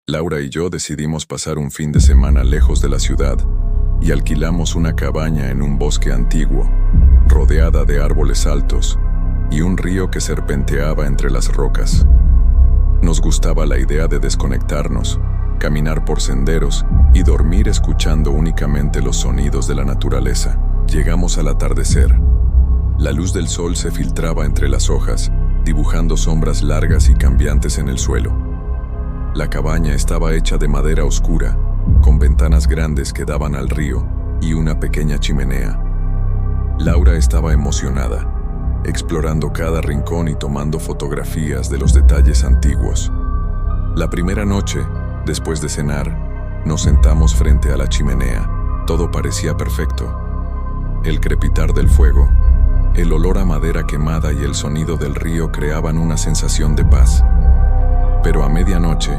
Laura y yo decidimos pasar un fin de semana lejos de la ciudad y alquilamos una cabaña en un bosque antiguo, rodeada de árboles altos y un río que serpenteaba entre las rocas. Nos gustaba la idea de desconectarnos, caminar por senderos y dormir escuchando únicamente los sonidos de la naturaleza. Llegamos al atardecer. La luz del sol se filtraba entre las hojas, dibujando sombras largas y cambiantes en el suelo. La cabaña estaba hecha de madera oscura, con ventanas grandes que daban al río y una pequeña chimenea. Laura estaba emocionada, explorando cada rincón y tomando fotografías de los detalles antiguos. La primera noche, después de cenar, nos sentamos frente a la chimenea. Todo parecía perfecto. El crepitar del fuego, el olor a madera quemada y el sonido del río creaban una sensación de paz. Pero a medianoche,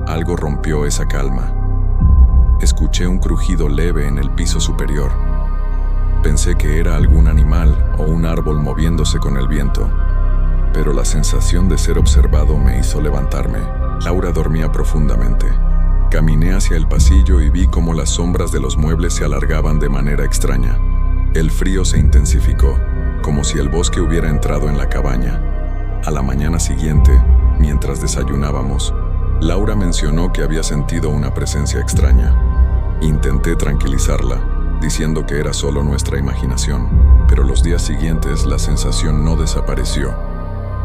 algo rompió esa calma. Escuché un crujido leve en el piso superior. Pensé que era algún animal o un árbol moviéndose con el viento, pero la sensación de ser observado me hizo levantarme. Laura dormía profundamente. Caminé hacia el pasillo y vi cómo las sombras de los muebles se alargaban de manera extraña. El frío se intensificó, como si el bosque hubiera entrado en la cabaña. A la mañana siguiente, mientras desayunábamos, Laura mencionó que había sentido una presencia extraña. Intenté tranquilizarla, diciendo que era solo nuestra imaginación, pero los días siguientes la sensación no desapareció.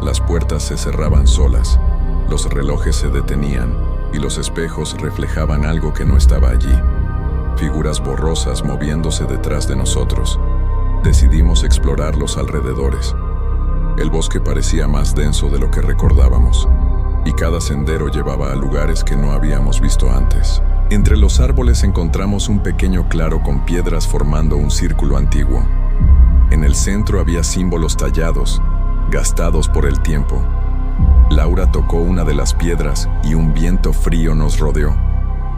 Las puertas se cerraban solas, los relojes se detenían y los espejos reflejaban algo que no estaba allí. Figuras borrosas moviéndose detrás de nosotros. Decidimos explorar los alrededores. El bosque parecía más denso de lo que recordábamos, y cada sendero llevaba a lugares que no habíamos visto antes. Entre los árboles encontramos un pequeño claro con piedras formando un círculo antiguo. En el centro había símbolos tallados, gastados por el tiempo. Laura tocó una de las piedras y un viento frío nos rodeó,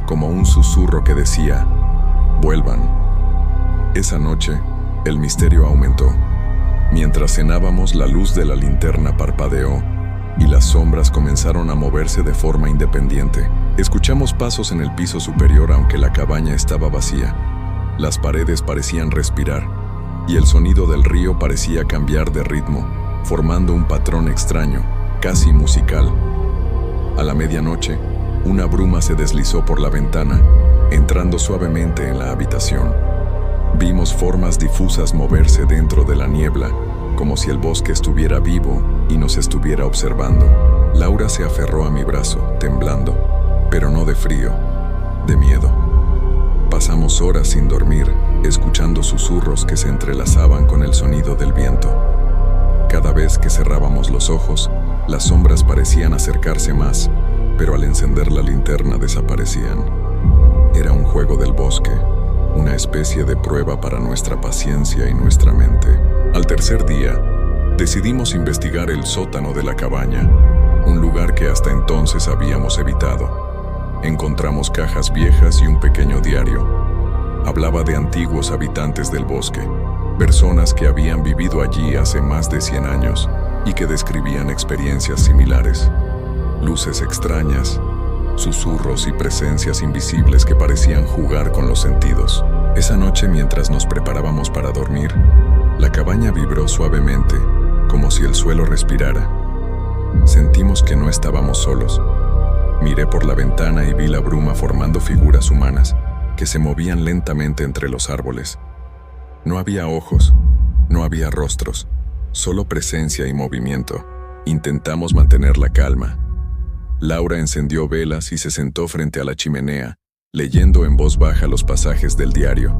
como un susurro que decía: «Vuelvan». Esa noche, el misterio aumentó. Mientras cenábamos, la luz de la linterna parpadeó y las sombras comenzaron a moverse de forma independiente. Escuchamos pasos en el piso superior aunque la cabaña estaba vacía. Las paredes parecían respirar y el sonido del río parecía cambiar de ritmo, formando un patrón extraño, casi musical. A la medianoche, una bruma se deslizó por la ventana, entrando suavemente en la habitación. Vimos formas difusas moverse dentro de la niebla, como si el bosque estuviera vivo y nos estuviera observando. Laura se aferró a mi brazo, temblando, pero no de frío, de miedo. Pasamos horas sin dormir, escuchando susurros que se entrelazaban con el sonido del viento. Cada vez que cerrábamos los ojos, las sombras parecían acercarse más, pero al encender la linterna desaparecían. Era un juego del bosque, una especie de prueba para nuestra paciencia y nuestra mente. Al tercer día, decidimos investigar el sótano de la cabaña, un lugar que hasta entonces habíamos evitado. Encontramos cajas viejas y un pequeño diario. Hablaba de antiguos habitantes del bosque, personas que habían vivido allí hace más de 100 años y que describían experiencias similares. Luces extrañas, susurros y presencias invisibles que parecían jugar con los sentidos. Esa noche, mientras nos preparábamos para dormir, la cabaña vibró suavemente, como si el suelo respirara. Sentimos que no estábamos solos. Miré por la ventana y vi la bruma formando figuras humanas que se movían lentamente entre los árboles. No había ojos, no había rostros, solo presencia y movimiento. Intentamos mantener la calma. Laura encendió velas y se sentó frente a la chimenea, leyendo en voz baja los pasajes del diario.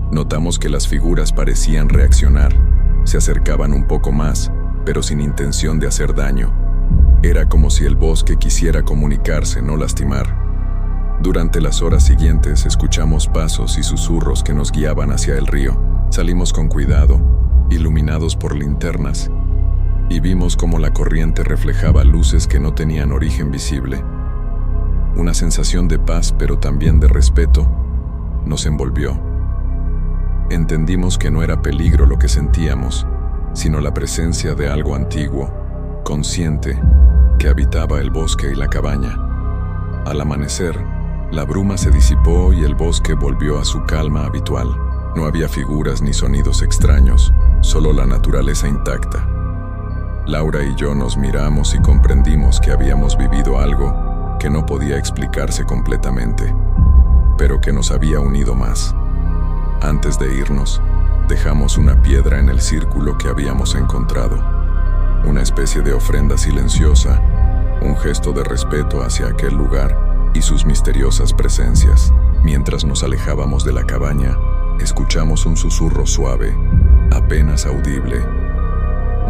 Notamos que las figuras parecían reaccionar. Se acercaban un poco más, pero sin intención de hacer daño. Era como si el bosque quisiera comunicarse, no lastimar. Durante las horas siguientes escuchamos pasos y susurros que nos guiaban hacia el río. Salimos con cuidado, iluminados por linternas, y vimos cómo la corriente reflejaba luces que no tenían origen visible. Una sensación de paz, pero también de respeto, nos envolvió. Entendimos que no era peligro lo que sentíamos, sino la presencia de algo antiguo, consciente, que habitaba el bosque y la cabaña. Al amanecer, la bruma se disipó y el bosque volvió a su calma habitual. No había figuras ni sonidos extraños, solo la naturaleza intacta. Laura y yo nos miramos y comprendimos que habíamos vivido algo que no podía explicarse completamente, pero que nos había unido más. Antes de irnos, dejamos una piedra en el círculo que habíamos encontrado, una especie de ofrenda silenciosa, un gesto de respeto hacia aquel lugar y sus misteriosas presencias. Mientras nos alejábamos de la cabaña, escuchamos un susurro suave, apenas audible: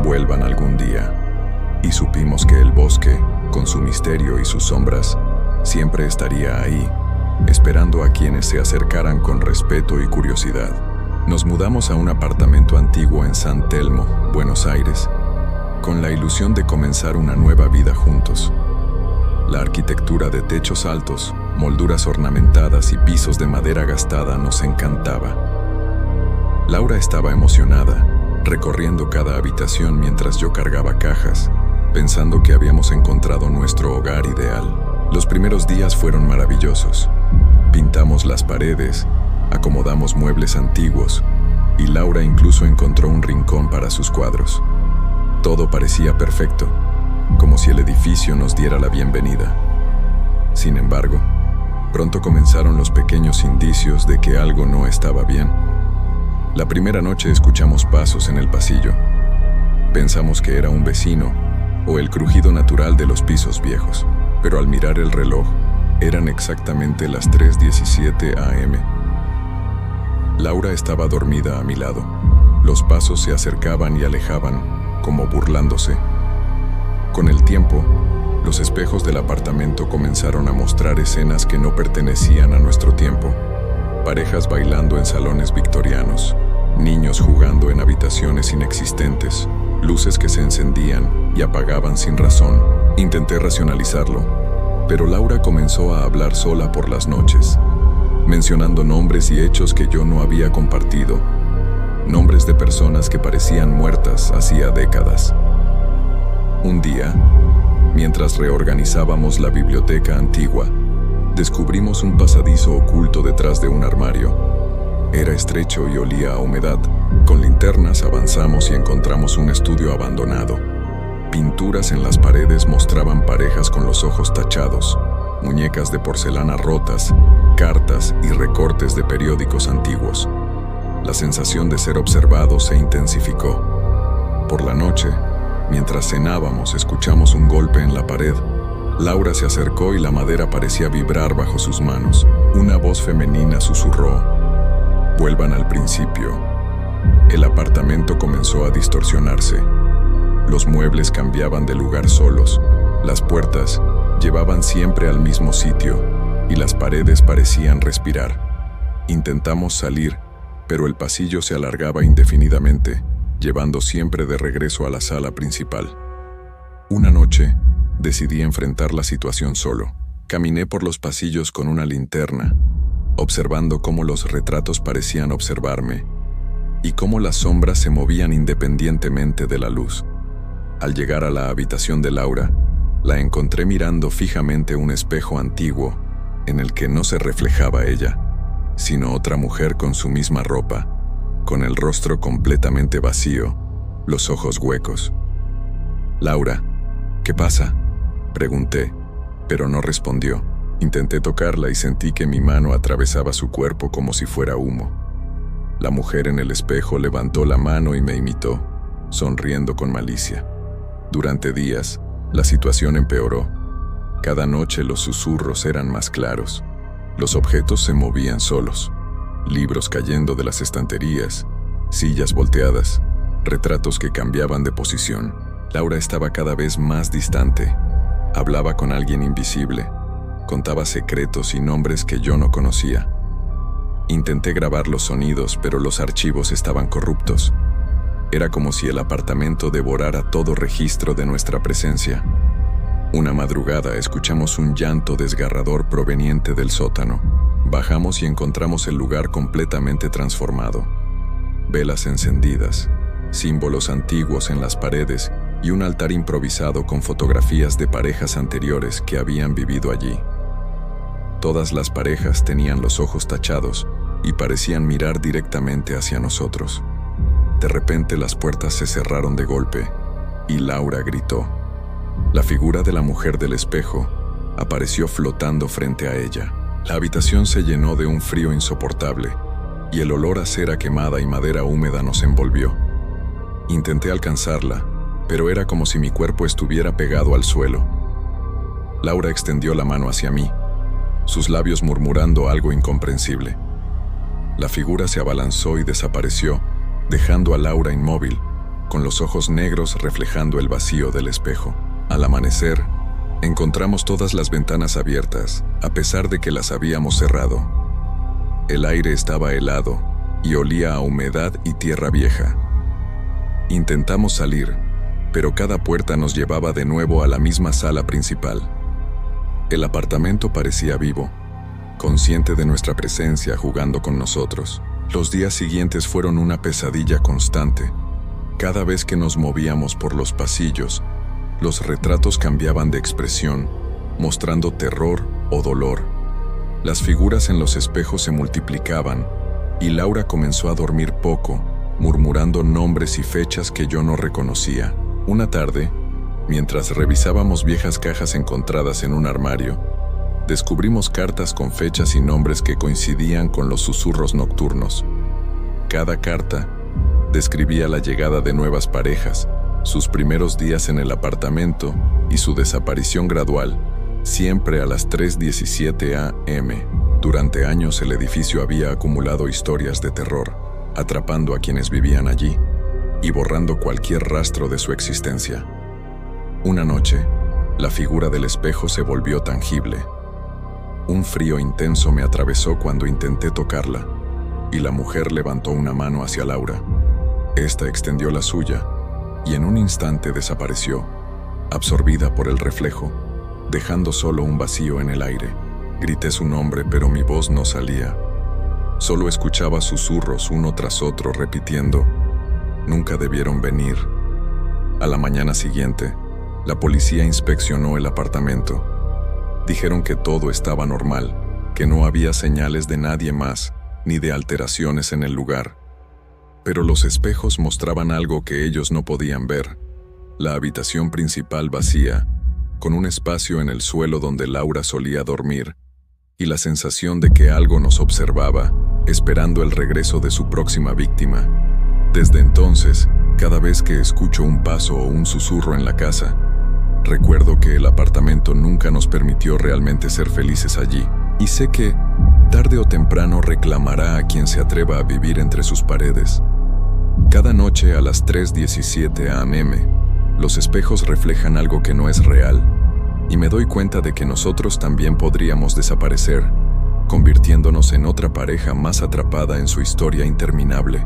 vuelvan algún día. Y supimos que el bosque, con su misterio y sus sombras, siempre estaría ahí, esperando a quienes se acercaran con respeto y curiosidad. Nos mudamos a un apartamento antiguo en San Telmo, Buenos Aires, con la ilusión de comenzar una nueva vida juntos. La arquitectura de techos altos, molduras ornamentadas y pisos de madera gastada nos encantaba. Laura estaba emocionada, recorriendo cada habitación mientras yo cargaba cajas, pensando que habíamos encontrado nuestro hogar ideal. Los primeros días fueron maravillosos. Pintamos las paredes, acomodamos muebles antiguos, y Laura incluso encontró un rincón para sus cuadros. Todo parecía perfecto, como si el edificio nos diera la bienvenida. Sin embargo, pronto comenzaron los pequeños indicios de que algo no estaba bien. La primera noche escuchamos pasos en el pasillo. Pensamos que era un vecino o el crujido natural de los pisos viejos, pero al mirar el reloj, eran exactamente las 3:17 a.m. Laura estaba dormida a mi lado. Los pasos se acercaban y alejaban, como burlándose. Con el tiempo, los espejos del apartamento comenzaron a mostrar escenas que no pertenecían a nuestro tiempo. Parejas bailando en salones victorianos, niños jugando en habitaciones inexistentes, luces que se encendían y apagaban sin razón. Intenté racionalizarlo, pero Laura comenzó a hablar sola por las noches, mencionando nombres y hechos que yo no había compartido, nombres de personas que parecían muertas hacía décadas. Un día, mientras reorganizábamos la biblioteca antigua, descubrimos un pasadizo oculto detrás de un armario. Era estrecho y olía a humedad. Con linternas avanzamos y encontramos un estudio abandonado. Pinturas en las paredes mostraban parejas con los ojos tachados, muñecas de porcelana rotas, cartas y recortes de periódicos antiguos. La sensación de ser observado se intensificó. Por la noche, mientras cenábamos, escuchamos un golpe en la pared. Laura se acercó y la madera parecía vibrar bajo sus manos. Una voz femenina susurró: vuelvan al principio. El apartamento comenzó a distorsionarse. Los muebles cambiaban de lugar solos. Las puertas llevaban siempre al mismo sitio y las paredes parecían respirar. Intentamos salir, pero el pasillo se alargaba indefinidamente, llevando siempre de regreso a la sala principal. Una noche, decidí enfrentar la situación solo. Caminé por los pasillos con una linterna, observando cómo los retratos parecían observarme y cómo las sombras se movían independientemente de la luz. Al llegar a la habitación de Laura, la encontré mirando fijamente un espejo antiguo en el que no se reflejaba ella, sino otra mujer con su misma ropa, con el rostro completamente vacío, los ojos huecos. «Laura, ¿qué pasa?», pregunté, pero no respondió. Intenté tocarla y sentí que mi mano atravesaba su cuerpo como si fuera humo. La mujer en el espejo levantó la mano y me imitó, sonriendo con malicia. Durante días, la situación empeoró. Cada noche los susurros eran más claros. Los objetos se movían solos. Libros cayendo de las estanterías, sillas volteadas, retratos que cambiaban de posición. Laura estaba cada vez más distante. Hablaba con alguien invisible. Contaba secretos y nombres que yo no conocía. Intenté grabar los sonidos, pero los archivos estaban corruptos. Era como si el apartamento devorara todo registro de nuestra presencia. Una madrugada escuchamos un llanto desgarrador proveniente del sótano. Bajamos y encontramos el lugar completamente transformado. Velas encendidas, símbolos antiguos en las paredes y un altar improvisado con fotografías de parejas anteriores que habían vivido allí. Todas las parejas tenían los ojos tachados y parecían mirar directamente hacia nosotros. De repente las puertas se cerraron de golpe y Laura gritó. La figura de la mujer del espejo apareció flotando frente a ella. La habitación se llenó de un frío insoportable y el olor a cera quemada y madera húmeda nos envolvió. Intenté alcanzarla, pero era como si mi cuerpo estuviera pegado al suelo. Laura extendió la mano hacia mí, sus labios murmurando algo incomprensible. La figura se abalanzó y desapareció, dejando a Laura inmóvil, con los ojos negros reflejando el vacío del espejo. Al amanecer, encontramos todas las ventanas abiertas, a pesar de que las habíamos cerrado. El aire estaba helado y olía a humedad y tierra vieja. Intentamos salir, pero cada puerta nos llevaba de nuevo a la misma sala principal. El apartamento parecía vivo, consciente de nuestra presencia jugando con nosotros. Los días siguientes fueron una pesadilla constante. Cada vez que nos movíamos por los pasillos, los retratos cambiaban de expresión, mostrando terror o dolor. Las figuras en los espejos se multiplicaban, y Laura comenzó a dormir poco, murmurando nombres y fechas que yo no reconocía. Una tarde, mientras revisábamos viejas cajas encontradas en un armario, descubrimos cartas con fechas y nombres que coincidían con los susurros nocturnos. Cada carta describía la llegada de nuevas parejas, sus primeros días en el apartamento y su desaparición gradual, siempre a las 3:17 a.m. Durante años el edificio había acumulado historias de terror, atrapando a quienes vivían allí y borrando cualquier rastro de su existencia. Una noche, la figura del espejo se volvió tangible. Un frío intenso me atravesó cuando intenté tocarla, y la mujer levantó una mano hacia Laura. Esta extendió la suya, y en un instante desapareció, absorbida por el reflejo, dejando solo un vacío en el aire. Grité su nombre, pero mi voz no salía. Solo escuchaba susurros uno tras otro repitiendo: «Nunca debieron venir». A la mañana siguiente, la policía inspeccionó el apartamento. Dijeron que todo estaba normal, que no había señales de nadie más, ni de alteraciones en el lugar. Pero los espejos mostraban algo que ellos no podían ver: la habitación principal vacía, con un espacio en el suelo donde Laura solía dormir, y la sensación de que algo nos observaba, esperando el regreso de su próxima víctima. Desde entonces, cada vez que escucho un paso o un susurro en la casa, recuerdo que el apartamento nunca nos permitió realmente ser felices allí, y sé que, tarde o temprano, reclamará a quien se atreva a vivir entre sus paredes. Cada noche a las 3:17 a.m., los espejos reflejan algo que no es real, y me doy cuenta de que nosotros también podríamos desaparecer, convirtiéndonos en otra pareja más atrapada en su historia interminable.